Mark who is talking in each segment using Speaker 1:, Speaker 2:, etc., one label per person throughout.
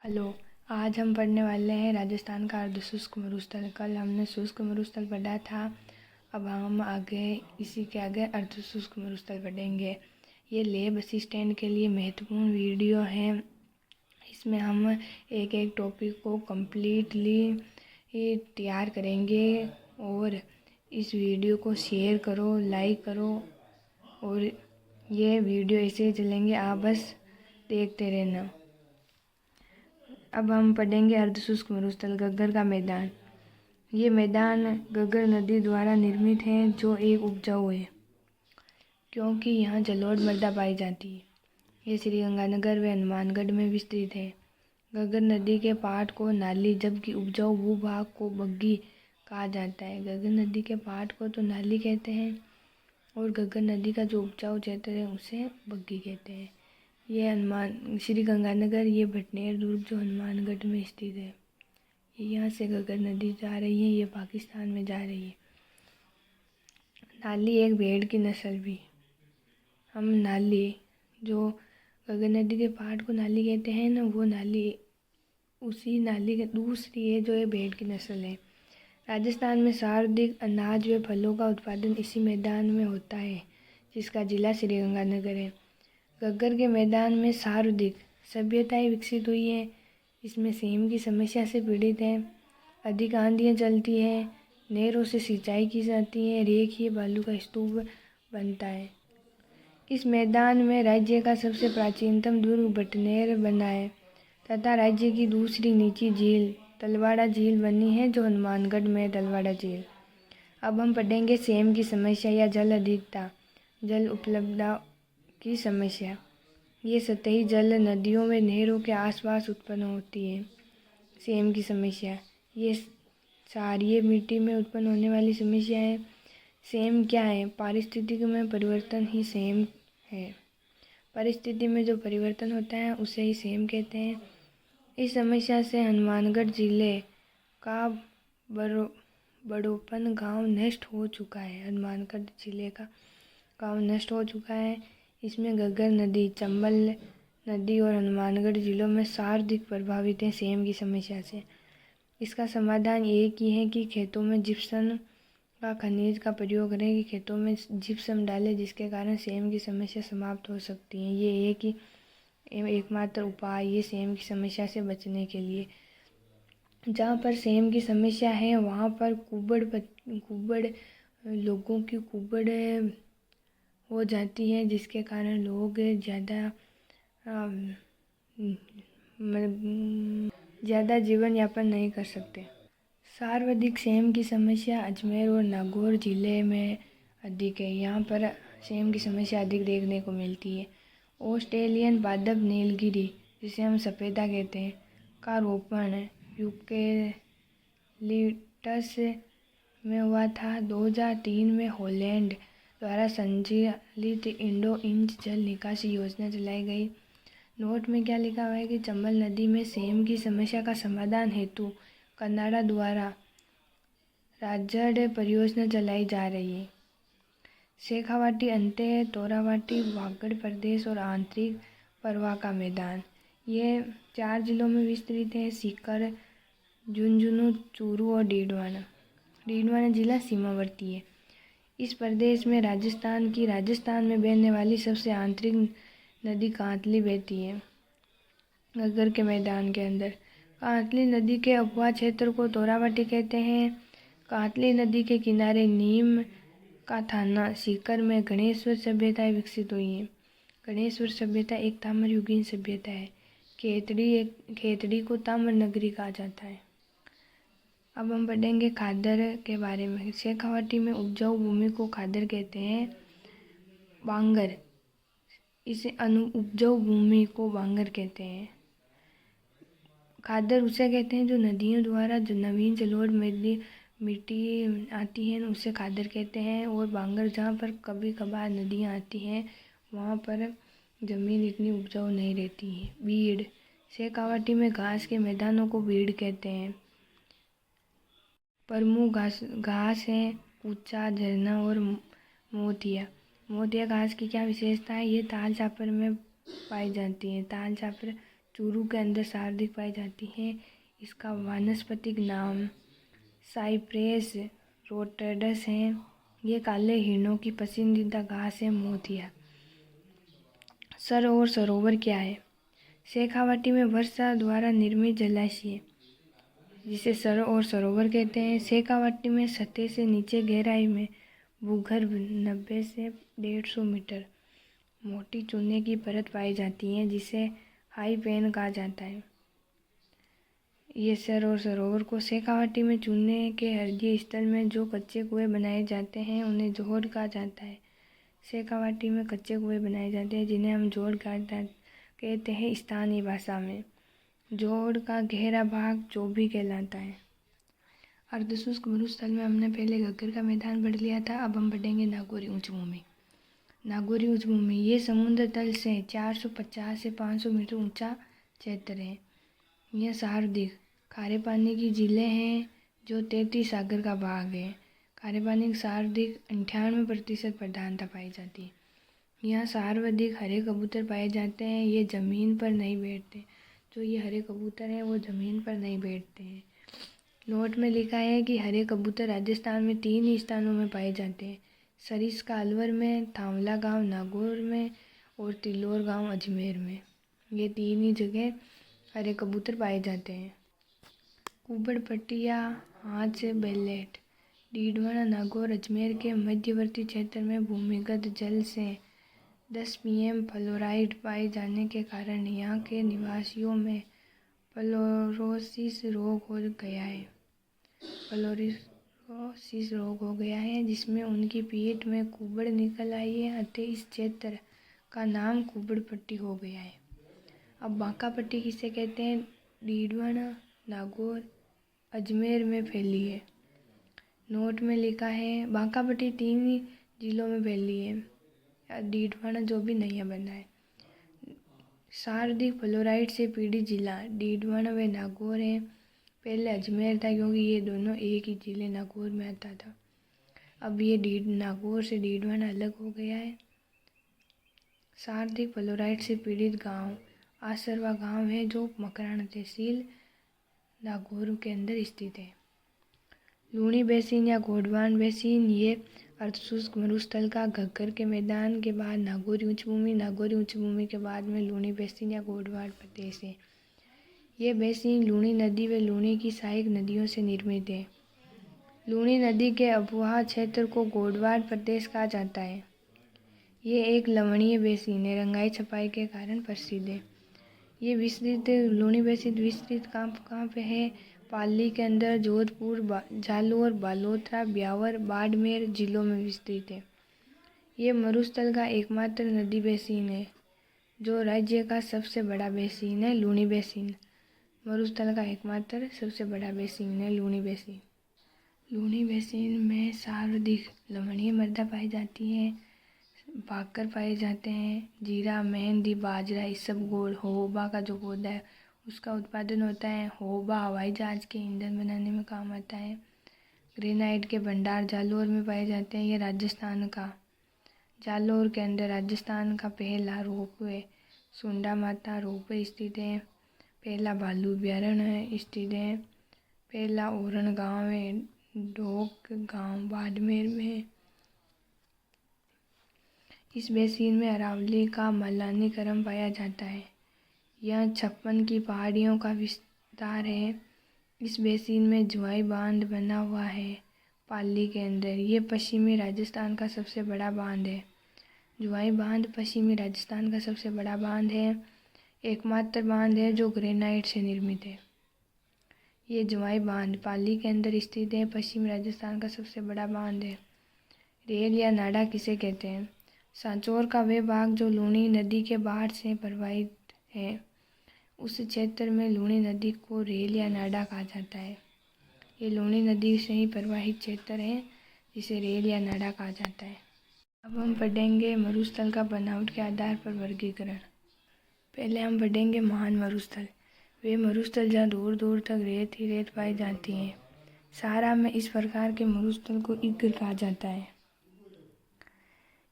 Speaker 1: Hello. आज हम पढ़ने वाले हैं राजस्थान का अर्धशुष्क मरुस्थल। कल हमने शुष्क मरुस्थल पढ़ा था। अब हम इसी के आगे अर्धशुष्क मरुस्थल पढ़ेंगे। ये लेह बस स्टैंड के लिए महत्वपूर्ण वीडियो है। इसमें हम एक एक टॉपिक को कम्प्लीटली तैयार करेंगे और इस वीडियो को शेयर करो, लाइक करो और ये वीडियो ऐसे ही चलेंगे, आप बस देखते रहना। अब हम पढ़ेंगे अर्धशुष्क मरुस्थल गग्गर का मैदान। ये मैदान गग्गर नदी द्वारा निर्मित है, जो एक उपजाऊ है क्योंकि यहाँ जलोढ़ मृदा पाई जाती है। ये श्रीगंगानगर व हनुमानगढ़ में विस्तृत है। गग्गर नदी के पाठ को नाली जबकि उपजाऊ भूभाग को बग्गी कहा जाता है। गग्गर नदी के पाठ को तो नाली कहते हैं और गग्गर नदी का जो उपजाऊ क्षेत्र है उसे बग्गी कहते हैं। ये श्रीगंगानगर, ये भटनेर दुर्ग जो हनुमानगढ़ में स्थित है। ये यहाँ से गग्गर नदी जा रही है, ये पाकिस्तान में जा रही है। नाली एक भेड़ की नस्ल भी। हम नाली जो गग्गर नदी के पहाड़ को नाली कहते हैं ना, वो नाली उसी नाली के दूसरी है जो ये भेड़ की नस्ल है। राजस्थान में सर्वाधिक अनाज व फलों का उत्पादन इसी मैदान में होता है, जिसका जिला श्रीगंगानगर है। गग्गर के मैदान में सर्वाधिक सभ्यताएं विकसित हुई हैं। इसमें सेम की समस्या से पीड़ित हैं। अधिक आंधियाँ चलती हैं, नहरों से सिंचाई की जाती है, रेखीय बालू का स्तूप बनता है। इस मैदान में राज्य का सबसे प्राचीनतम दुर्ग भटनेर बना है तथा राज्य की दूसरी निजी झील तलवाड़ा झील बनी है, जो हनुमानगढ़ में है तलवाड़ा झील। अब हम पढ़ेंगे सेम की समस्या या जल अधिकता, जल उपलब्धता की समस्या। ये सतही जल नदियों व नहरों के आसपास उत्पन्न होती है। सेम की समस्या, ये क्षारीय मिट्टी में उत्पन्न होने वाली समस्या है। सेम क्या है? पारिस्थितिकी में परिवर्तन ही सेम है। परिस्थिति में जो परिवर्तन होता है उसे ही सेम कहते हैं। इस समस्या से हनुमानगढ़ जिले का बड़ोपन गांव नष्ट हो चुका है। हनुमानगढ़ जिले का गांव नष्ट हो चुका है। इसमें गग्गर नदी, चंबल नदी और हनुमानगढ़ जिलों में सर्वाधिक प्रभावित हैं सेम की समस्या से। इसका समाधान एक ही है कि खेतों में जिप्सम का खनिज का प्रयोग करें, कि खेतों में जिप्सम डालें, जिसके कारण सेम की समस्या समाप्त हो सकती है। ये एक ही एकमात्र उपाय है सेम की समस्या से बचने के लिए। जहाँ पर सेम की समस्या है वहाँ पर लोगों की कुबड़ हो जाती है, जिसके कारण लोग ज़्यादा जीवन यापन नहीं कर सकते। सर्वाधिक सेम की समस्या अजमेर और नागौर जिले में अधिक है। यहाँ पर सेम की समस्या अधिक देखने को मिलती है। ऑस्ट्रेलियन पादप नीलगिरी, जिसे हम सफ़ेदा कहते हैं, का रोपण यूकेलिप्टस में हुआ था। 2003 में हॉलैंड द्वारा संचालित इंडो-इंच जल निकासी योजना चलाई गई। नोट में क्या लिखा हुआ है कि चंबल नदी में सेम की समस्या का समाधान हेतु कनाडा द्वारा राजड़ परियोजना चलाई जा रही है। शेखावाटी, अंत्य तोरावाटी, वागड़ प्रदेश और आंतरिक परवा का मैदान, ये 4 जिलों में विस्तृत है। सीकर, झुंझुनू, चूरू और डीडवाना। डीडवाना जिला सीमावर्ती है। इस प्रदेश में राजस्थान में बहने वाली सबसे आंतरिक नदी कांतली बहती है। गग्गर के मैदान के अंदर कांतली नदी के उपवा क्षेत्र को तोरावाटी कहते हैं। कांतली नदी के किनारे नीम का थाना सीकर में गणेश्वर सभ्यताएं विकसित हुई हैं। गणेश्वर सभ्यता एक ताम्रयुगीन सभ्यता है। खेतड़ी को ताम्र नगरी कहा जाता है। अब हम पढ़ेंगे खादर के बारे में। शेखावाटी में उपजाऊ भूमि को खादर कहते हैं। बांगर, इसे उपजाऊ भूमि को बांगर कहते हैं। खादर उसे कहते हैं जो नदियों द्वारा जो नवीन जलोढ़ मिट्टी आती है उसे खादर कहते हैं। और बांगर जहाँ पर कभी कभार नदियाँ आती हैं वहाँ पर ज़मीन इतनी उपजाऊ नहीं रहती है। बीड़, शेखावाटी में घास के मैदानों को बीड़ कहते हैं। प्रमुख घास है पूचा, झरना और मोतिया। मोतिया घास की क्या विशेषता है? ये ताल छापर में पाई जाती है। ताल छापर चूरू के अंदर सर्वाधिक पाई जाती है। इसका वानस्पतिक नाम साइप्रेस रोटेटस है। ये काले हिरणों की पसंदीदा घास है मोतिया। सर और सरोवर क्या है? शेखावाटी में वर्षा द्वारा निर्मित जलाशय जिसे सर और सरोवर कहते हैं। शेखावाटी में सतह से नीचे गहराई में भूगर्भ 90 से 150 मीटर मोटी चूने की परत पाई जाती है जिसे हाई पेन कहा जाता है। ये सर और सरोवर को शेखावाटी में चूने के हृदय स्थल में जो कच्चे कुएं बनाए जाते हैं उन्हें जोहड़ कहा जाता है। शेखावाटी में कच्चे कुएं बनाए जाते हैं जिन्हें हम जोहड़ कहते हैं स्थानीय भाषा में। जोहड़ का गहरा भाग चोभी कहलाता है। अर्धशुष्क मरुस्थल में हमने पहले घग्गर का मैदान पढ़ लिया था। अब हम पढ़ेंगे नागौरी उच्चभूमि। नागौरी उच्चभूमि ये समुद्र तल से 450 से 500 मीटर ऊंचा क्षेत्र है। यह सर्वाधिक खारे पानी की झीलें हैं जो 33 सागर का भाग है। खारे पानी की सर्वाधिक 98% प्रधानता पाई जाती है। यहाँ सर्वाधिक हरे कबूतर पाए जाते हैं। ये ज़मीन पर नहीं बैठते। जो ये हरे कबूतर हैं वो ज़मीन पर नहीं बैठते हैं। नोट में लिखा है कि हरे कबूतर राजस्थान में 3 ही स्थानों में पाए जाते हैं। सरिस्का अलवर में, थांवला गांव नागौर में और तिलोर गांव अजमेर में। ये 3 ही जगह हरे कबूतर पाए जाते हैं। कुबड़ पट्टिया हाथ से बेलेट डीडवाना नागौर अजमेर के मध्यवर्ती क्षेत्र में भूमिगत जल से 10 pm फ्लोराइड पाए जाने के कारण यहाँ के निवासियों में फ्लोरोसिस रोग हो गया है जिसमें उनकी पीठ में कुबड़ निकल आई है। अतः इस क्षेत्र का नाम कुबड़ पट्टी हो गया है। अब बांका पट्टी किसे कहते हैं? डीडवाना नागौर अजमेर में फैली है। नोट में लिखा है बांका पट्टी 3 जिलों में फैली है। डीडवाना जो भी नया बना है। सर्वाधिक फ्लोराइड से पीड़ित जिला डीडवाना व नागौर है। पहले अजमेर था क्योंकि ये दोनों एक ही जिले नागौर में आता था। अब ये नागौर से डीडवाना अलग हो गया है। सर्वाधिक फ्लोराइड से पीड़ित गांव आसरवा गांव है जो मकराना तहसील नागौर के अंदर स्थित है। लूणी बेसिन या गोंडवान बेसिन ये अर्धशुष्क मरुस्थल का घग्गर के मैदान के बाद नागौरी उच्चभूमि के बाद में लूणी बेसिन या गोंडवान प्रदेश है। ये बेसिन लूणी नदी व लूणी की सहायक नदियों से निर्मित है। लूणी नदी के अफवाह क्षेत्र को गोंडवान प्रदेश कहा जाता है। ये एक लवणीय बेसिन है। रंगाई छपाई के कारण प्रसिद्ध है। ये विस्तृत लूणी बेसिन विस्तृत कहाँ पे है? पाली के अंदर, जोधपुर, जालोर, बालोतरा, ब्यावर, बाड़मेर जिलों में विस्तृत है। ये मरुस्थल का एकमात्र नदी बेसिन है जो राज्य का सबसे बड़ा बेसिन है। लूणी बेसिन मरुस्थल का एकमात्र सबसे बड़ा बेसिन है लूणी बेसिन। लूणी बेसिन में सर्वाधिक लवणीय मृदा पाई जाती है। भाकर पाए जाते हैं। जीरा, मेहंदी, बाजरा, इसबगोल, होबा का जो पौधा है उसका उत्पादन होता है। होबा हवाई जहाज के ईंधन बनाने में काम आता है। ग्रेनाइट के भंडार जालोर में पाए जाते हैं। ये राजस्थान का जालोर के अंदर राजस्थान का पहला रोपवे सुंडा माता रोपवे स्थित है। पहला भालू अभ्यारण्य स्थित है। पहला ओरण गांव है ढोक गांव बाड़मेर में। इस बेसिन में अरावली का मलानीकरण पाया जाता है। यह 56 की पहाड़ियों का विस्तार है। इस बेसिन में जुआई बांध बना हुआ है पाली के अंदर। ये पश्चिमी राजस्थान का सबसे बड़ा बांध है। जुआई बांध पश्चिमी राजस्थान का सबसे बड़ा बांध है। एकमात्र बांध है जो ग्रेनाइट से निर्मित है। ये जुआई बांध पाली के अंदर स्थित है। पश्चिमी राजस्थान का सबसे बड़ा बांध है। रेल या नाडा किसे कहते हैं? सांचौर का वे भाग जो लूणी नदी के बाढ़ से प्रभावित है उस क्षेत्र में लूणी नदी को रेल या नाडा कहा जाता है। ये लूणी नदी से ही प्रवाहित क्षेत्र है जिसे रेल या नाडा कहा जाता है। अब हम पढ़ेंगे मरुस्थल का बनावट के आधार पर वर्गीकरण। पहले हम पढ़ेंगे महान मरुस्थल। वे मरुस्थल जहाँ दूर दूर तक रेत ही रेत पाई जाती हैं। सहारा में इस प्रकार के मरुस्थल को इग्र कहा जाता है।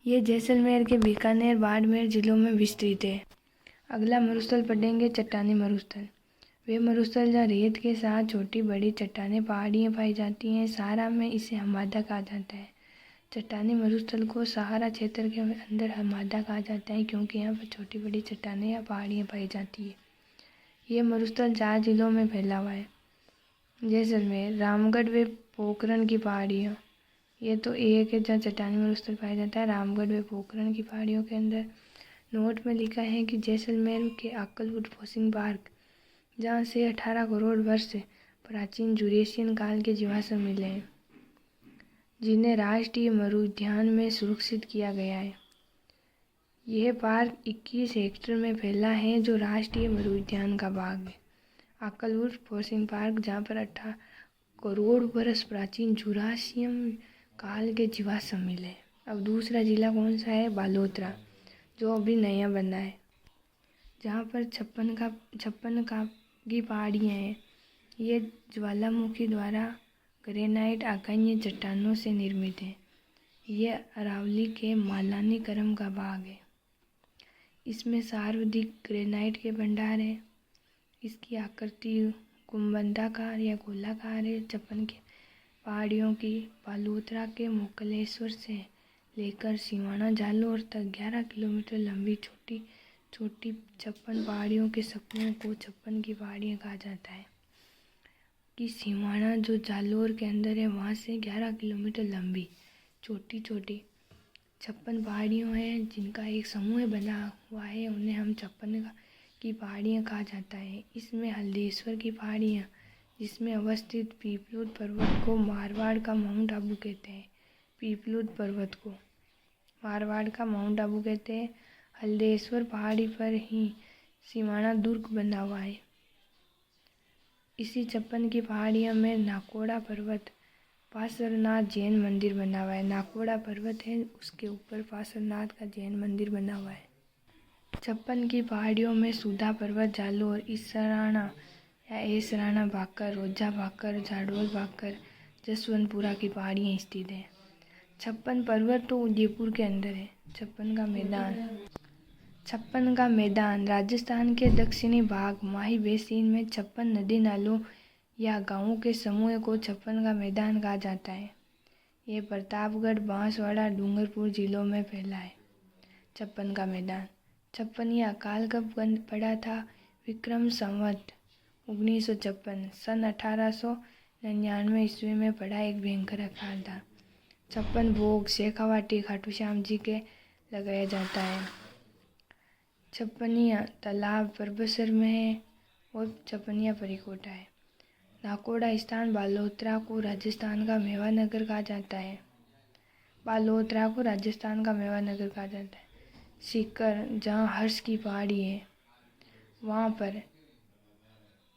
Speaker 1: ये जैसलमेर के बीकानेर बाड़मेर जिलों में विस्तृत है। अगला मरुस्थल पढ़ेंगे चट्टानी मरुस्थल। वे मरुस्थल जहाँ रेत के साथ छोटी बड़ी चट्टानें पहाड़ियाँ पाई जाती हैं। सहारा में इसे हमादा कहा जाता है। चट्टानी मरुस्थल को सहारा क्षेत्र के अंदर हमादा कहा जाता है क्योंकि यहाँ पर छोटी बड़ी चट्टानें या पहाड़ियाँ पाई जाती है। ये मरुस्थल 4 जिलों में फैला हुआ है। जैसलमेर, रामगढ़ व पोखरण की पहाड़ियाँ, ये तो एक है जहाँ चट्टानी मरुस्थल पाया जाता है, रामगढ़ व पोखरण की पहाड़ियों के अंदर। नोट में लिखा है कि जैसलमेर के अक्कलकोट फॉसिल पार्क, जहाँ से 18 करोड़ वर्ष प्राचीन जुरेशियन काल के जीवाश्म मिले हैं, जिन्हें राष्ट्रीय मरुउद्यान में सुरक्षित किया गया है। यह पार्क 21 हेक्टेयर में फैला है, जो राष्ट्रीय मरुउद्यान का भाग है। अक्कलकोट फॉसिल पार्क, जहाँ पर 18 करोड़ वर्ष प्राचीन जुरासियम काल के जीवाश्म मिले हैं। अब दूसरा जिला कौन सा है? बालोतरा, जो अभी नया बना है, जहाँ पर 56 की पहाड़ियाँ हैं। ये ज्वालामुखी द्वारा ग्रेनाइट आग्नेय चट्टानों से निर्मित है। ये अरावली के मालानी क्रम का भाग है। इसमें सर्वाधिक ग्रेनाइट के भंडार है। इसकी आकृति गुंबदाकार या गोलाकार है। 56 की पहाड़ियों की बालोतरा के मोकलेश्वर से लेकर सिवाना जालोर तक 11 किलोमीटर लंबी छोटी 56 पहाड़ियों के समूह को 56 की पहाड़ियाँ कहा जाता है। कि सिवाना जो जालोर के अंदर है, वहाँ से 11 किलोमीटर लंबी छोटी 56 पहाड़ियों हैं, जिनका एक समूह बना हुआ है, उन्हें हम 56 की पहाड़ियाँ कहा जाता है। इसमें हल्देश्वर की पहाड़ियाँ, जिसमें अवस्थित पीपलूद पर्वत को मारवाड़ का माउंट आबू कहते हैं। पीपलूद पर्वत को मारवाड़ का माउंट आबू कहते हैं। हल्देश्वर पहाड़ी पर ही सिवाना दुर्ग बना हुआ है। इसी 56 की पहाड़ियों में नाकोड़ा पर्वत पार्श्वनाथ जैन मंदिर बना हुआ है। नाकोड़ा पर्वत है, उसके ऊपर पार्श्वनाथ का जैन मंदिर बना हुआ है। 56 की पहाड़ियों में सुधा पर्वत, जालोर, इसराना या एसराना भाकर, रोजा भाकर, झाड़ोल भाकर, जसवंतपुरा की पहाड़ियाँ स्थित हैं। 56 पर्वत तो उदयपुर के अंदर है। 56 का मैदान राजस्थान के दक्षिणी भाग माही बेसिन में 56 नदी नालों या गांवों के समूह को 56 का मैदान कहा जाता है। ये प्रतापगढ़, बांसवाड़ा, डूंगरपुर जिलों में फैला है। 56 का मैदान। 56 ये अकाल कब पड़ा था? विक्रम संवत 1956 सन 1899 ईस्वी में पड़ा एक भयंकर अकाल था। 56 भोग शेखावाटी खाटू श्याम जी के लगाया जाता है। 56 तालाब परबसर में है और 56 परिकोटा है। नाकोड़ा स्थान बालोतरा को राजस्थान का मेवा नगर कहा जाता है। बालोतरा को राजस्थान का मेवा नगर कहा जाता है। सीकर, जहाँ हर्ष की पहाड़ी है, वहाँ पर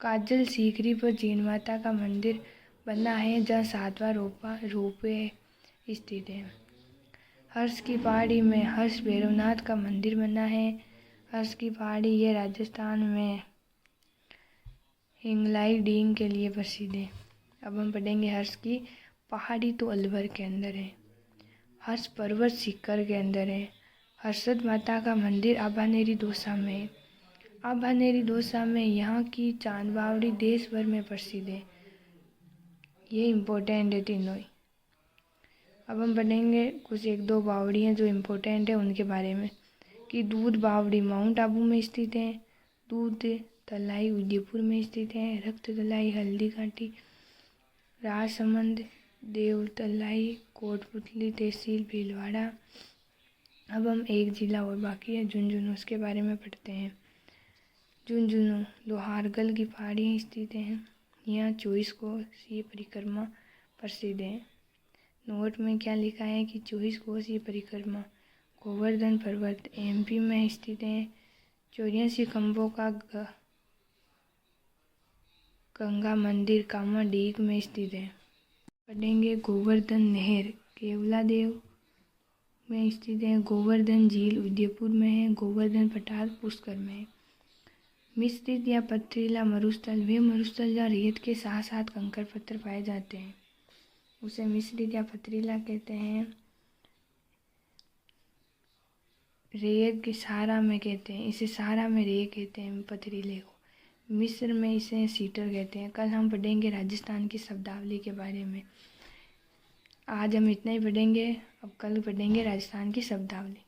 Speaker 1: काजल सीकरी पर जीन माता का मंदिर बना है, जहाँ 7वां रोपवे स्थित है। हर्ष की पहाड़ी में हर्ष भैरवनाथ का मंदिर बना है। हर्ष की पहाड़ी ये राजस्थान में हिंगलाई डींग के लिए प्रसिद्ध है। अब हम पढ़ेंगे हर्ष की पहाड़ी, तो अलवर के अंदर है। हर्ष पर्वत सीकर के अंदर है। हर्षद माता का मंदिर आभानेरी दौसा में है। आभानेरी दौसा में यहाँ की चांद बावड़ी देश भर में प्रसिद्ध है। ये इम्पोर्टेंट है तीनों। अब हम पढ़ेंगे कुछ 1-2 बावड़ियाँ जो इम्पोर्टेंट है उनके बारे में। कि दूध बावड़ी माउंट आबू में स्थित है। दूध तलाई उदयपुर में स्थित है। रक्त तलाई हल्दी घाटी राजसमंद, देव तलाई कोटपुतली तहसील भीलवाड़ा। अब हम एक जिला और बाकी है झुंझुनू, उसके बारे में पढ़ते हैं। झुंझुनू लोहारगल की पहाड़ियाँ स्थित हैं। यहाँ 24 कोसीय परिक्रमा प्रसिद्ध है। नोट में क्या लिखा है कि 24 कोसीय परिक्रमा गोवर्धन पर्वत एमपी में स्थित है। 84 खंभों का गंगा मंदिर कामाडीग में स्थित है। पढ़ेंगे गोवर्धन नहर केवलादेव में स्थित है। गोवर्धन झील उदयपुर में है। गोवर्धन पठार पुष्कर में है। मिश्रित या पथरीला मरुस्थल वे मरुस्थल जहाँ रेत के साथ साथ कंकड़ पत्थर पाए जाते हैं, उसे मिश्रित या पथरीला कहते हैं। रेत की सहारा में कहते हैं, इसे सहारा में रे कहते हैं पथरीले को। मिस्र में इसे सीटर कहते हैं। कल हम पढ़ेंगे राजस्थान की शब्दावली के बारे में। आज हम इतना ही पढ़ेंगे, अब कल पढ़ेंगे राजस्थान की शब्दावली।